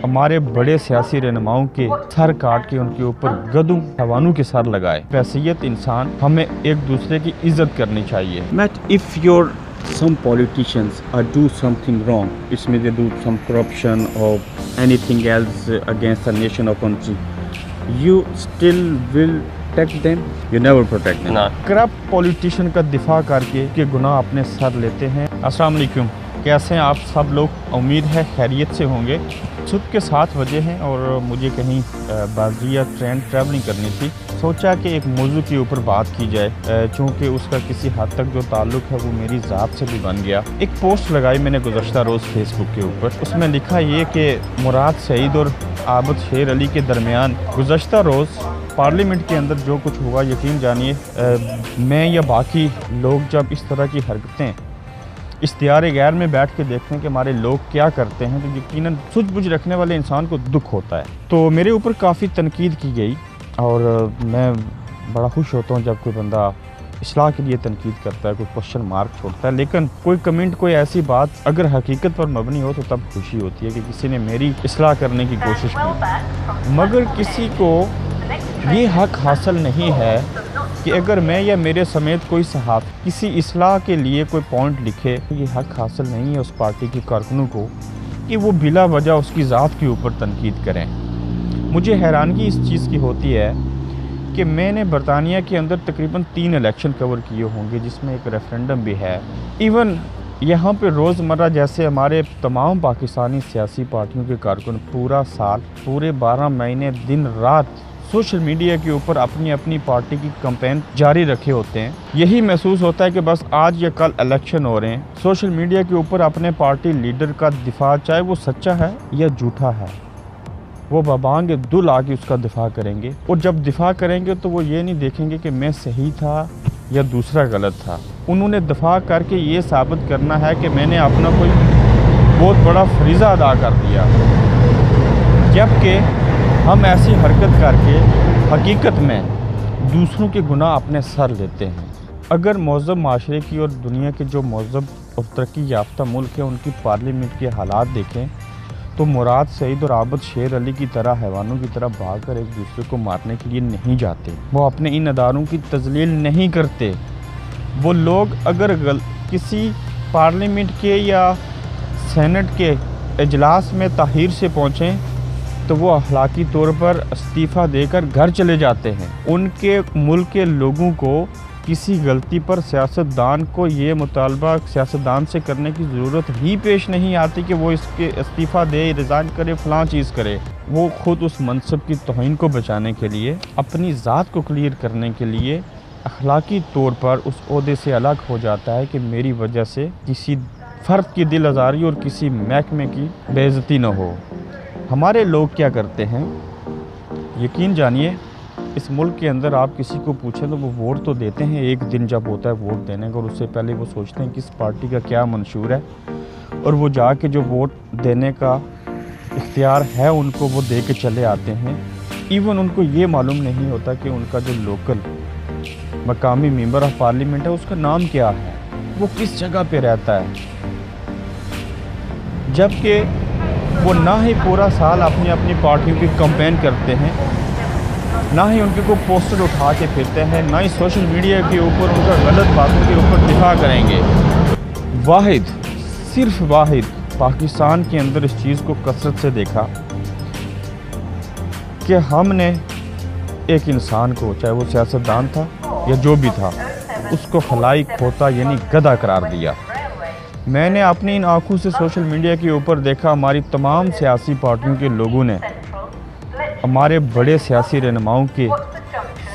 हमारे बड़े सियासी रहनुमाओं के सर काट के उनके ऊपर गधों हैवानों के सर लगाए। हैसियत इंसान हमें एक दूसरे की इज्जत करनी चाहिए। Matt, if your some politicians do something wrong, it means they do some corruption or anything else against the nation or country, you still will protect them? You never protect them. ना corrupt politician का दिफा करके के गुनाह अपने sir लेते हैं। अस्सलाम वालेकुम, कैसे हैं आप सब लोग? उम्मीद है खैरियत से होंगे। सुबह के 7 बजे हैं और मुझे कहीं बाजिया ट्रेन ट्रैवलिंग करनी थी। सोचा कि एक मौजू के ऊपर बात की जाए, चूँकि उसका किसी हद तक जो ताल्लुक़ है वो मेरी ज़ात से भी बन गया। एक पोस्ट लगाई मैंने गुज़श्ता रोज़ फेसबुक के ऊपर। उसमें लिखा ये कि मुराद सईद और आबद शेर अली के दरमियान गुज़श्ता रोज़ पार्लियामेंट के अंदर जो कुछ हुआ, यकीन जानिए मैं या बाकी लोग जब इस तरह की हरकतें इख्तियार गैर में बैठ के देखते हैं कि हमारे लोग क्या करते हैं, तो यकीनन सूझबूझ रखने वाले इंसान को दुख होता है। तो मेरे ऊपर काफ़ी तनकीद की गई और मैं बड़ा खुश होता हूँ जब कोई बंदा इस्लाह के लिए तनकीद करता है, कोई क्वेश्चन मार्क छोड़ता है। लेकिन कोई कमेंट, कोई ऐसी बात अगर हकीकत पर मबनी हो तो तब खुशी होती है कि किसी ने मेरी इस्लाह करने की कोशिश की। मगर किसी को ये हक हासिल नहीं है कि अगर मैं या मेरे समेत कोई सहाफ़ी किसी इस्लाह के लिए कोई पॉइंट लिखे, तो ये हक हासिल नहीं है उस पार्टी के कारकुनों को कि वो बिला वजह उसकी ज़ात के ऊपर तनकीद करें। मुझे हैरानगी इस चीज़ की होती है कि मैंने बरतानिया के अंदर तकरीबन 3 इलेक्शन कवर किए होंगे, जिसमें एक रेफरेंडम भी है। इवन यहाँ पे रोज़मर्रा जैसे हमारे तमाम पाकिस्तानी सियासी पार्टियों के कारकुन पूरा साल, पूरे 12 महीने दिन रात सोशल मीडिया के ऊपर अपनी अपनी पार्टी की कैंपेन जारी रखे होते हैं। यही महसूस होता है कि बस आज या कल इलेक्शन हो रहे हैं। सोशल मीडिया के ऊपर अपने पार्टी लीडर का दिफा, चाहे वो सच्चा है या झूठा है, वो बबांग दुल आके उसका दिफा करेंगे। और जब दिफा करेंगे तो वो ये नहीं देखेंगे कि मैं सही था या दूसरा गलत था। उन्होंने दिफा करके ये साबित करना है कि मैंने अपना कोई बहुत बड़ा फरीज़ा अदा कर दिया, जबकि हम ऐसी हरकत करके हकीकत में दूसरों के गुनाह अपने सर लेते हैं। अगर मौज़ूद माशरे की और दुनिया के जो मौज़ूद और तरक्की याफ्ता मुल्क है उनकी पार्लियामेंट के हालात देखें तो मुराद सईद और आबद शेर अली की तरह हैवानों की तरह भागकर एक दूसरे को मारने के लिए नहीं जाते। वो अपने इन अदारों की तजलील नहीं करते। वो लोग अगर किसी पार्लियामेंट के या सेनेट के इजलास में ताहीर से पहुँचें तो वो अखलाकी तौर पर इस्तीफ़ा देकर घर चले जाते हैं। उनके मुल्क के लोगों को किसी गलती पर सियासतदान को ये मुतालबा सियासतदान से करने की ज़रूरत ही पेश नहीं आती कि वो इसके इस्तीफ़ा दे, रिज़ाइन करे, फ़लाँ चीज़ करे। वो ख़ुद उस मनसब की तौहीन को बचाने के लिए, अपनी ज़ात को क्लियर करने के लिए अखलाकी तौर पर उस ओहदे से अलग हो जाता है कि मेरी वजह से किसी फ़र्द की दिल आज़ारी और किसी महकमे की बेइज्जती न हो। हमारे लोग क्या करते हैं, यकीन जानिए इस मुल्क के अंदर आप किसी को पूछें तो वो वोट तो देते हैं एक दिन जब होता है वोट देने का, और उससे पहले वो सोचते हैं किस पार्टी का क्या मंशूर है, और वो जाके जो वोट देने का इख्तियार है उनको वो दे के चले आते हैं। इवन उनको ये मालूम नहीं होता कि उनका जो लोकल मकामी मेंबर ऑफ पार्लियामेंट है उसका नाम क्या है, वो किस जगह पे रहता है। जबकि वो ना ही पूरा साल अपनी अपनी पार्टियों की कैंपेन करते हैं, ना ही उनके को पोस्टर उठा के फिरते हैं, ना ही सोशल मीडिया के ऊपर उनका गलत बातों के ऊपर दिफा करेंगे। वाहिद, सिर्फ वाहिद पाकिस्तान के अंदर इस चीज़ को कसरत से देखा कि हमने एक इंसान को, चाहे वो सियासतदान था या जो भी था, उसको खलाई खोता यानी गधा करार दिया। मैंने अपनी इन आँखों से सोशल मीडिया के ऊपर देखा हमारी तमाम सियासी पार्टियों के लोगों ने हमारे बड़े सियासी रहनुमाओं के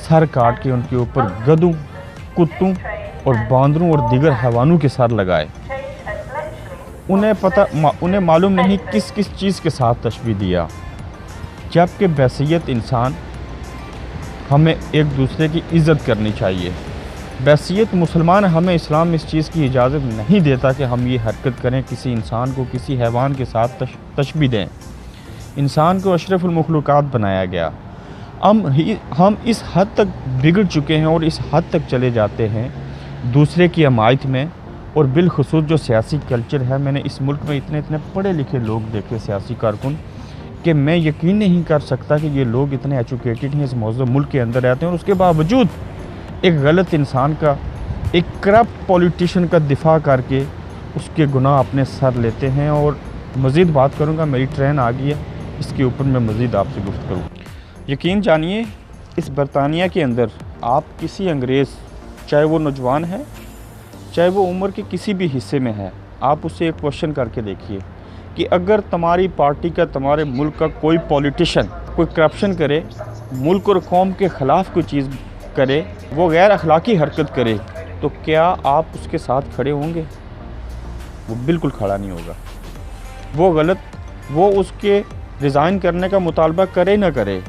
सर काट के उनके ऊपर गधों, कुत्तों और बांदरों और दीगर हैवानों के सर लगाए। उन्हें मालूम नहीं किस किस चीज़ के साथ तशबीह दिया। जबकि बैसियत इंसान हमें एक दूसरे की इज़्ज़त करनी चाहिए। बैसियत मुसलमान हमें इस्लाम इस चीज़ की इजाज़त नहीं देता कि हम ये हरकत करें, किसी इंसान को किसी हैवान के साथ तशबीह दें। इंसान को अशरफुल मखलूक़ात बनाया गया। हम इस हद तक बिगड़ चुके हैं और इस हद तक चले जाते हैं दूसरे की हमायत में, और बिलखुसूस जो सियासी कल्चर है। मैंने इस मुल्क में इतने पढ़े लिखे लोग देखे, सियासी कारकुन, कि मैं यकीन नहीं कर सकता कि ये लोग इतने एजुकेटेड हैं, इस मौजूद मुल्क के अंदर रहते हैं और उसके बावजूद एक गलत इंसान का, एक करप्ट पॉलिटिशियन का दिफा करके उसके गुनाह अपने सर लेते हैं। और मज़ीद बात करूँगा, मेरी ट्रेन आ गई है, इसके ऊपर मैं मज़ीद आपसे गुफ्तगू करूँ। यकीन जानिए, इस बरतानिया के अंदर आप किसी अंग्रेज़, चाहे वो नौजवान है, चाहे वो उम्र के किसी भी हिस्से में है, आप उससे एक क्वेश्चन करके देखिए कि अगर तुम्हारी पार्टी का, तुम्हारे मुल्क का कोई पॉलिटिशियन कोई करप्शन करे, मुल्क और कौम के ख़िलाफ़ कोई चीज़ करे, वो गैर अखलाकी हरकत करे, तो क्या आप उसके साथ खड़े होंगे? वो बिल्कुल खड़ा नहीं होगा। वो गलत, वो उसके रिज़ाइन करने का मुतालबा करे ना करे,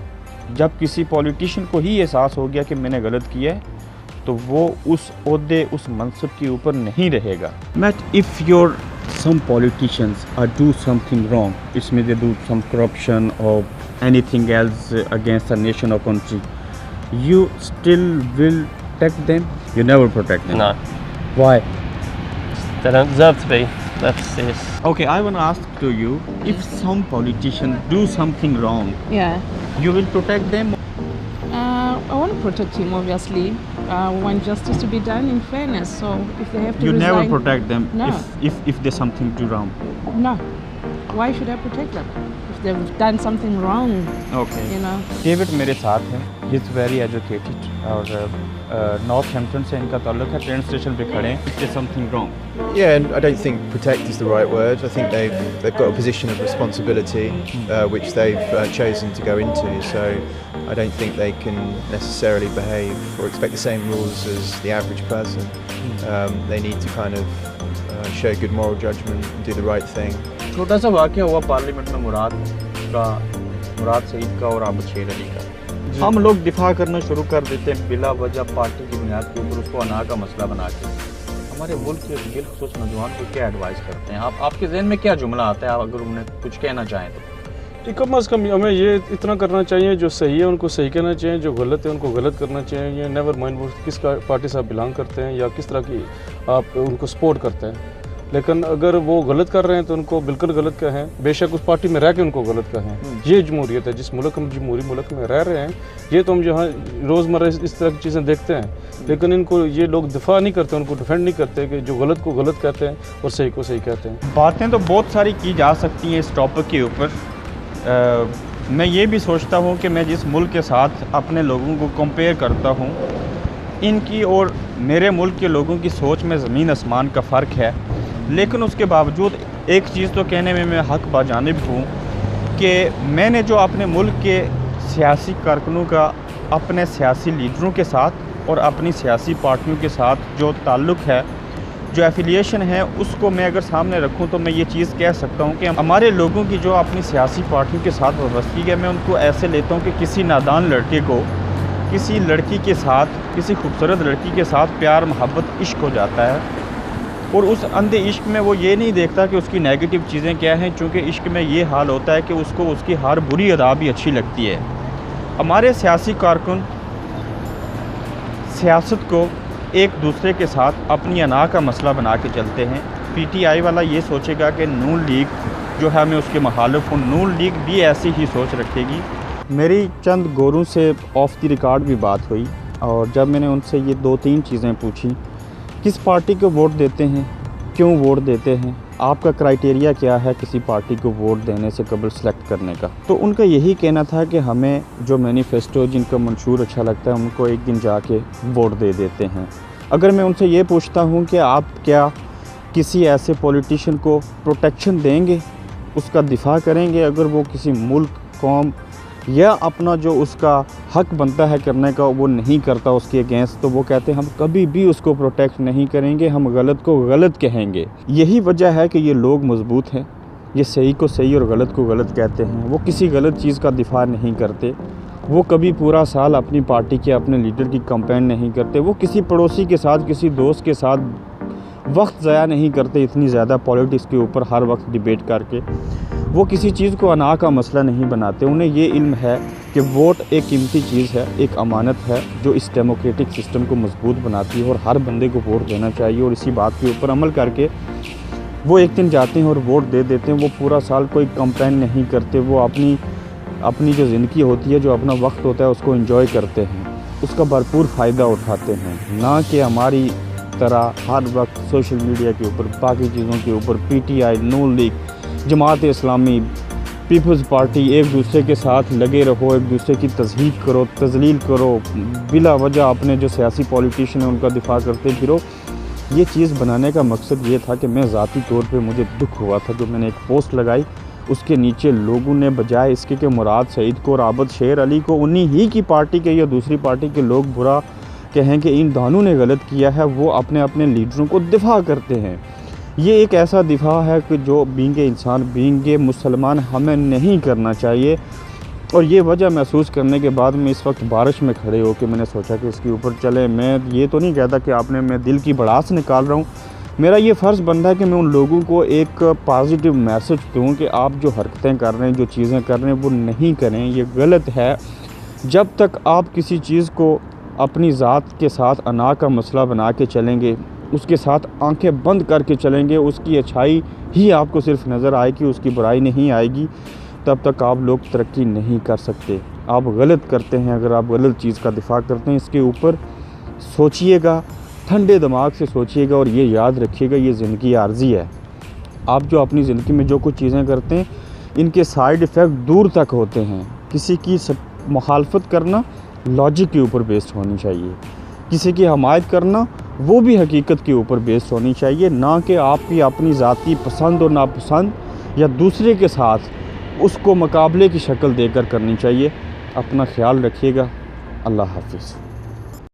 जब किसी पॉलिटिशियन को ही एहसास हो गया कि मैंने गलत किया है, तो वो उस ओहदे, उस मनसब के ऊपर नहीं रहेगा। But if your some politicians do something wrong, इसमें they do some corruption or anything else against a nation or country, you still will protect them? You never protect them. No, Why? they don't deserve to be. That's this. Okay, I want to ask to you, if some politician do something wrong, Yeah. you will protect them? I want to protect him, obviously. I want justice to be done in fairness. So if they have to You resign, never protect them No. if there's something do wrong. No. Why should I protect them? If they've done something wrong, Okay. you know. David मेरे साथ हैं, he is very educated और north Hampton से इनका ताल्लुक है, train station पे खड़े हैं। Is something wrong? Yeah, and I don't think protect is the right word. I think they've got a position of responsibility which they've chosen to go into. So I don't think they can necessarily behave or expect the same rules as the average person. They need to kind of show good moral judgment and do the right thing. छोटा सा वाक़या हुआ parliament में मुराद सईद का और आबद शेर अली का। हम लोग दिफा करना शुरू कर देते हैं बिला वजह पार्टी की बुनियाद के ऊपर, उसको अना का मसला बना के। हमारे मुल्क के बिलखुसूस नौजवान को क्या एडवाइस करते हैं आप? आपके जहन में क्या जुमला आता है, आप अगर उन्हें कुछ कहना चाहें तो? कम अज़ कम हमें ये इतना करना चाहिए, जो सही है उनको सही कहना चाहिए, जो गलत है उनको गलत करना चाहिए। नेवर माइंड वो किस पार्टी से आप बिलोंग करते हैं या किस तरह की आप उनको सपोर्ट करते हैं। लेकिन अगर वो गलत कर रहे हैं तो उनको बिल्कुल गलत कहें, बेशक उस पार्टी में रह के उनको गलत कहें। ये जमहूरियत है, जिस मुल्क हम जमहूरी मुल्क में रह रहे हैं, ये तो हम जहाँ रोज़मर्रा इस तरह की चीज़ें देखते हैं, लेकिन इनको ये लोग दिफा नहीं करते, उनको डिफेंड नहीं करते कि जो गलत को गलत कहते हैं और सही को सही कहते हैं। बातें तो बहुत सारी की जा सकती हैं इस टॉपिक के ऊपर। मैं ये भी सोचता हूँ कि मैं जिस मुल्क के साथ अपने लोगों को कंपेयर करता हूँ, इनकी और मेरे मुल्क के लोगों की सोच में ज़मीन आसमान का फ़र्क है। लेकिन उसके बावजूद एक चीज़ तो कहने में मैं हक़ बाजानिब हूँ कि मैंने जो अपने मुल्क के सियासी कारकुनों का अपने सियासी लीडरों के साथ और अपनी सियासी पार्टियों के साथ जो ताल्लुक़ है, जो एफिलिएशन है, उसको मैं अगर सामने रखूं तो मैं ये चीज़ कह सकता हूं कि हमारे लोगों की जो अपनी सियासी पार्टियों के साथ वाबस्तगी है, मैं उनको ऐसे लेता हूं कि किसी नादान लड़के को किसी लड़की के साथ, किसी खूबसूरत लड़की के साथ प्यार मोहब्बत इश्क हो जाता है, और उस अंधे इश्क में वो ये नहीं देखता कि उसकी नेगेटिव चीज़ें क्या हैं, चूँकि इश्क में ये हाल होता है कि उसको उसकी हर बुरी अदा भी अच्छी लगती है। हमारे सियासी कारकुन सियासत को एक दूसरे के साथ अपनी अना का मसला बना के चलते हैं। पीटीआई वाला ये सोचेगा कि नून लीग जो है मैं उसके मुखालिफ हूँ, नून लीग भी ऐसी ही सोच रखेगी। मेरी चंद गोरों से ऑफ द रिकॉर्ड भी बात हुई, और जब मैंने उनसे ये 2-3 चीज़ें पूछी, किस पार्टी को वोट देते हैं, क्यों वोट देते हैं, आपका क्राइटेरिया क्या है किसी पार्टी को वोट देने से कबल सेलेक्ट करने का, तो उनका यही कहना था कि हमें जो मैनिफेस्टो, जिनका मंशूर अच्छा लगता है, उनको एक दिन जाके वोट दे देते हैं। अगर मैं उनसे ये पूछता हूँ कि आप क्या किसी ऐसे पॉलिटिशियन को प्रोटेक्शन देंगे, उसका दिफा करेंगे अगर वो किसी मुल्क, कौम या अपना जो उसका हक बनता है करने का वो नहीं करता उसके अगेंस्ट, तो वो कहते हैं हम कभी भी उसको प्रोटेक्ट नहीं करेंगे, हम गलत को गलत कहेंगे। यही वजह है कि ये लोग मजबूत हैं, ये सही को सही और गलत को गलत कहते हैं। वो किसी गलत चीज़ का दिफा नहीं करते, वो कभी पूरा साल अपनी पार्टी के, अपने लीडर की कंपेन नहीं करते, वो किसी पड़ोसी के साथ, किसी दोस्त के साथ वक्त ज़ाया नहीं करते इतनी ज़्यादा पॉलिटिक्स के ऊपर हर वक्त डिबेट करके। वो किसी चीज़ को अना का मसला नहीं बनाते। उन्हें ये इल्म है कि वोट एक कीमती चीज़ है, एक अमानत है जो इस डेमोक्रेटिक सिस्टम को मजबूत बनाती है, और हर बंदे को वोट देना चाहिए और इसी बात के ऊपर अमल करके वो एक दिन जाते हैं और वोट दे देते हैं, वो पूरा साल कोई कंपेन नहीं करते, वो अपनी जो ज़िंदगी होती है, जो अपना वक्त होता है उसको एंजॉय करते हैं, उसका भरपूर फ़ायदा उठाते हैं, ना कि हमारी तरह हर वक्त सोशल मीडिया के ऊपर, बाकी चीज़ों के ऊपर PTI, नून league, Jamaat Islami, peoples party एक दूसरे के साथ लगे रहो, एक दूसरे की तज़हीक करो, तज़लील करो, बिला वजह अपने जो सियासी पॉलिटिशियन हैं उनका दिफा करते फिरो। ये चीज़ बनाने का मकसद ये था कि मैं ज़ाती तौर पे मुझे दुख हुआ था, जो मैंने एक पोस्ट लगाई उसके नीचे लोगों ने बजाय इसके कि मुराद सईद को और आबद शेर अली को उन्हीं ही की पार्टी के या दूसरी पार्टी के लोग बुरा कहें कि इन दानों ने गलत किया है, वो अपने अपने लीडरों को दिफा करते हैं। ये एक ऐसा दिफा है कि जो बींगे इंसान, बींगे मुसलमान हमें नहीं करना चाहिए। और ये वजह महसूस करने के बाद मैं इस वक्त बारिश में खड़े हो के मैंने सोचा कि इसके ऊपर चले। मैं ये तो नहीं कहता कि मैं दिल की भड़ास निकाल रहा हूँ, मेरा ये फ़र्ज़ बनता है कि मैं उन लोगों को एक पॉजिटिव मैसेज दूँ कि आप जो हरकतें कर रहे हैं, जो चीज़ें कर रहे हैं वो नहीं करें, ये गलत है। जब तक आप किसी चीज़ को अपनी ज़ात के साथ अना का मसला बना के चलेंगे, उसके साथ आंखें बंद करके चलेंगे, उसकी अच्छाई ही आपको सिर्फ नज़र आएगी, उसकी बुराई नहीं आएगी, तब तक आप लोग तरक्की नहीं कर सकते। आप गलत करते हैं, अगर आप गलत चीज़ का दिफा करते हैं, इसके ऊपर सोचिएगा, ठंडे दिमाग से सोचिएगा और ये याद रखिएगा ये ज़िंदगी आर्जी है। आप जो अपनी ज़िंदगी में जो कुछ चीज़ें करते हैं इनके साइड इफ़ेक्ट दूर तक होते हैं। किसी की मुखालफत करना लॉजिक के ऊपर बेस्ड होनी चाहिए, किसी की हमायत करना वो भी हकीकत के ऊपर बेस्ड होनी चाहिए, ना कि आपकी अपनी ज़ाती पसंद और नापसंद या दूसरे के साथ उसको मुकाबले की शक्ल देकर करनी चाहिए। अपना ख्याल रखिएगा। अल्लाह हाफिज़।